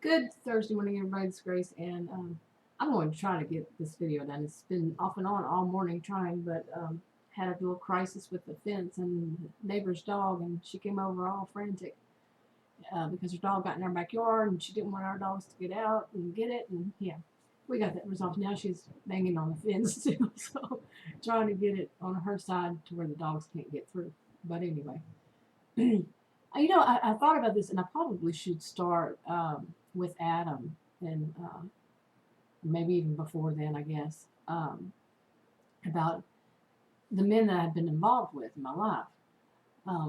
Good Thursday morning, everybody. It's Grace, and I'm going to try to get this video done. It's been off and on all morning trying, but had a little crisis with the fence and the neighbor's dog, and she came over all frantic because her dog got in our backyard, and she didn't want our dogs to get out and get it, and yeah, we got that resolved. Now she's banging on the fence too, so trying to get it on her side to where the dogs can't get through. But anyway. I thought about this, and I probably should start with Adam, and maybe even before then, I guess, about the men that I've been involved with in my life.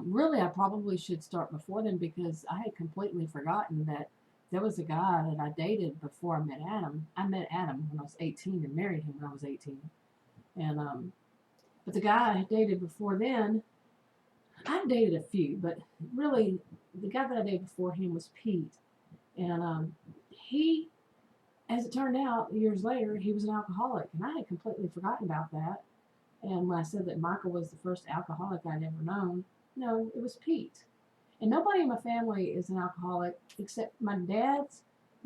Really, I probably should start before then because I had completely forgotten that there was a guy that I dated before I met Adam. I met Adam when I was 18 and married him when I was 18. And but the guy I had dated before then, I've dated a few, but really, the guy that I dated before him was Pete. And he, as it turned out, years later, he was an alcoholic. And I had completely forgotten about that. And when I said that Michael was the first alcoholic I'd ever known, no, it was Pete. And nobody in my family is an alcoholic except my dad's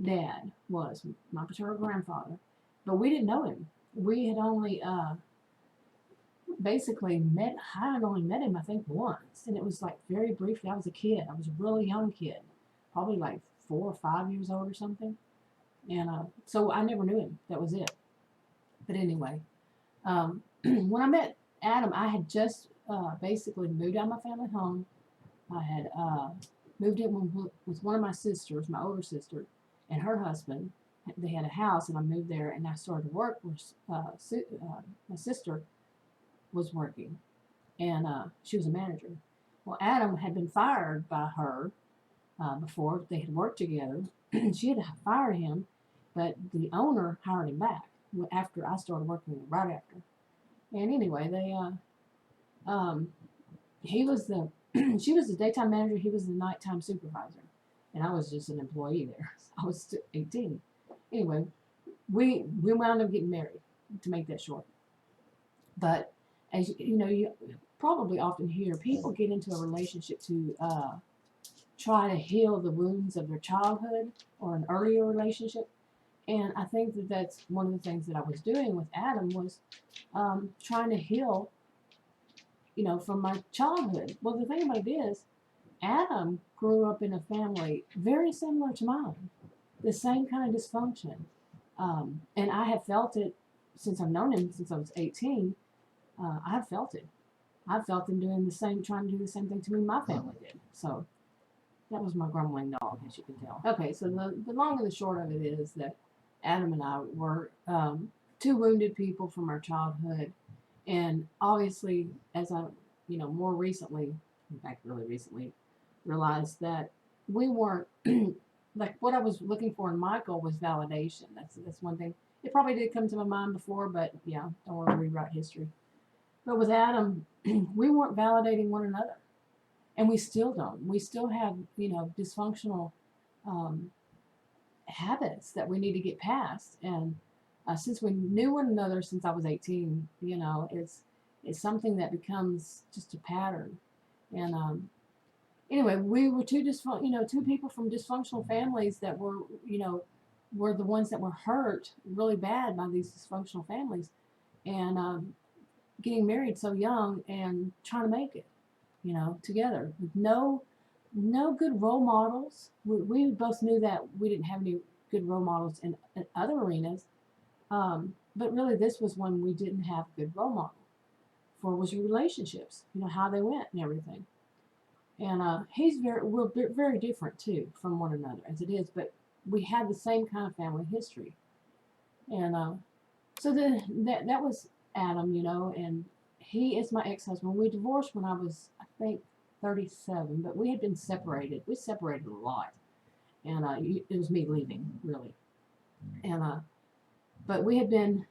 dad was, my paternal grandfather. But we didn't know him. We had only basically I had only met him, I think, once. And it was like very briefly. I was a kid. I was a really young kid, probably like 4 or 5 years old or something. And so I never knew him. That was it. But anyway, when I met Adam, I had just basically moved out of my family home. I had moved in with one of my sisters, my older sister, and her husband. They had a house, and I moved there, and I started to work where my sister was working, and she was a manager. Well, Adam had been fired by her before. They had worked together. She had fired him, but the owner hired him back after I started working, right after. And anyway, he was the she was the daytime manager, he was the nighttime supervisor, and I was just an employee there. I was 18. Anyway, we wound up getting married, to make that short. But as you know, you probably often hear people get into a relationship to try to heal the wounds of their childhood or an earlier relationship. And I think that that's one of the things that I was doing with Adam was trying to heal, from my childhood. Well, the thing about it is, Adam grew up in a family very similar to mine, the same kind of dysfunction. And I have felt it since I've known him since I was 18. I've felt it. I've felt him trying to do the same thing to me my family did. So that was my grumbling dog, as you can tell. Okay, so the long and the short of it is that Adam and I were two wounded people from our childhood. And obviously, as I, more recently, in fact, really recently, realized that we weren't, like what I was looking for in Michael was validation. That's one thing. It probably did come to my mind before, but yeah, don't want to rewrite history. But with Adam, we weren't validating one another. And we still don't. We still have, dysfunctional habits that we need to get past. And since we knew one another since I was 18, it's something that becomes just a pattern. And anyway, we were two people from dysfunctional families that were the ones that were hurt really bad by these dysfunctional families, and getting married so young and trying to make it, together with no good role models. We both knew that we didn't have any good role models in other arenas. But really, this was one we didn't have a good role model for, was your relationships, how they went and everything. And we're very different too from one another as it is, but we had the same kind of family history. And so that was Adam, and he is my ex-husband. We divorced when I was, I think, 37, but we had been separated. We separated a lot, and it was me leaving, really. And but we had been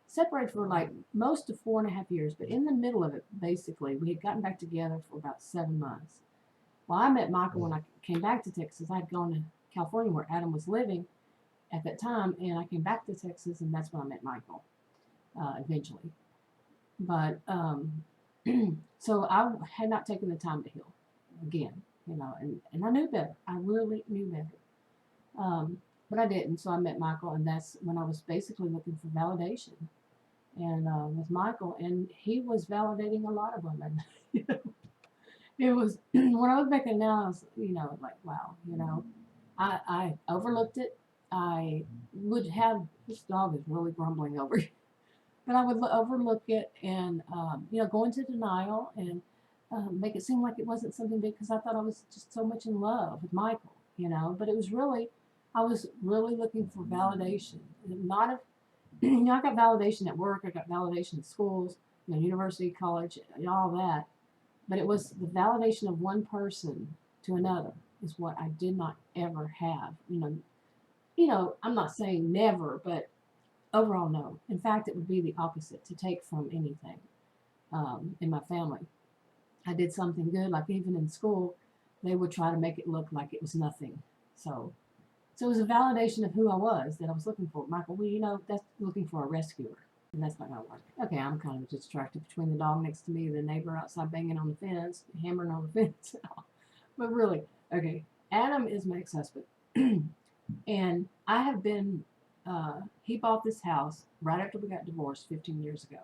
separated for like most of 4.5 years, but in the middle of it, basically, we had gotten back together for about 7 months. Well, I met Michael when I came back to Texas. I had gone to California where Adam was living at that time, and I came back to Texas, and that's when I met Michael eventually. But so I had not taken the time to heal again, and I knew better. I really knew better. but I didn't. So I met Michael, and that's when I was basically looking for validation. And with Michael, and he was validating a lot of women. It was when I look back at it now, I was, like, wow, I overlooked it. I would have, this dog is really grumbling over here, but I would overlook it and, go into denial and make it seem like it wasn't something big because I thought I was just so much in love with Michael, but it was really, I was really looking for validation. Not of, I got validation at work, I got validation at schools, university, college, all that. But it was the validation of one person to another is what I did not ever have. I'm not saying never, but overall, no. In fact, it would be the opposite to take from anything in my family. I did something good, like even in school, they would try to make it look like it was nothing. So it was a validation of who I was that I was looking for. Michael, well, that's looking for a rescuer. And that's not going to work. Okay, I'm kind of distracted between the dog next to me, the neighbor outside banging on the fence, hammering on the fence. But really, okay, Adam is my ex-husband. And I have been, he bought this house right after we got divorced 15 years ago.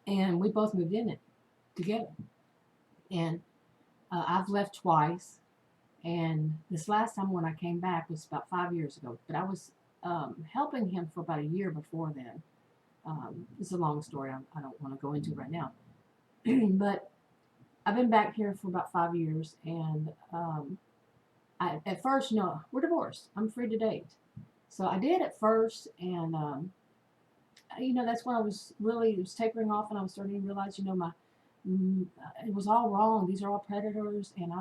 And we both moved in it together. And I've left twice. And this last time when I came back was about 5 years ago. But I was helping him for about a year before then. It's a long story. I don't want to go into right now. But I've been back here for about 5 years. And at first, we're divorced. I'm free to date. So I did at first. And, that's when I was really, it was tapering off. And I was starting to realize, it was all wrong. These are all predators. And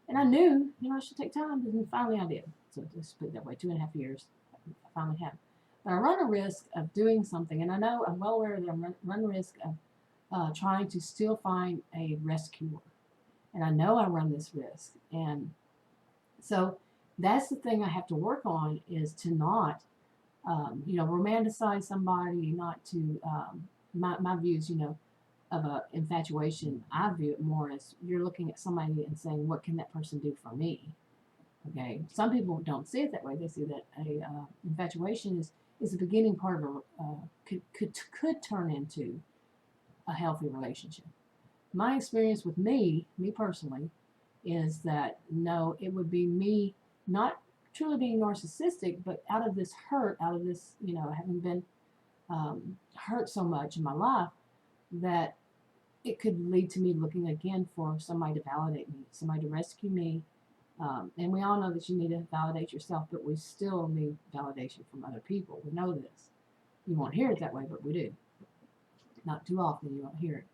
and I knew, I should take time, and finally I did. So just put it that way, 2.5 years, I finally have. But I run a risk of doing something, and I know I'm well aware that I run a risk of trying to still find a rescuer. And I know I run this risk. And so that's the thing I have to work on is to not, romanticize somebody, not to, my views, of a infatuation, I view it more as you're looking at somebody and saying, what can that person do for me? Okay, some people don't see it that way. They see that a infatuation is the beginning part of could turn into a healthy relationship. My experience with me personally, is that no, it would be me not truly being narcissistic, but out of this hurt, out of this, having been hurt so much in my life, that it could lead to me looking again for somebody to validate me, somebody to rescue me. And we all know that you need to validate yourself, but we still need validation from other people. We know this. You won't hear it that way, but we do. Not too often you won't hear it.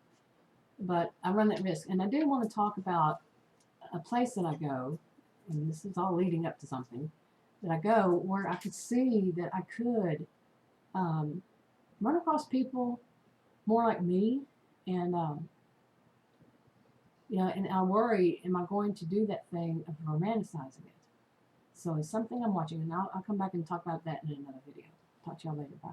But I run that risk. And I do want to talk about a place that I go, and this is all leading up to something, that I go where I could see that I could run across people more like me. And, and I worry, am I going to do that thing of romanticizing it? So it's something I'm watching, and I'll come back and talk about that in another video. Talk to y'all later. Bye.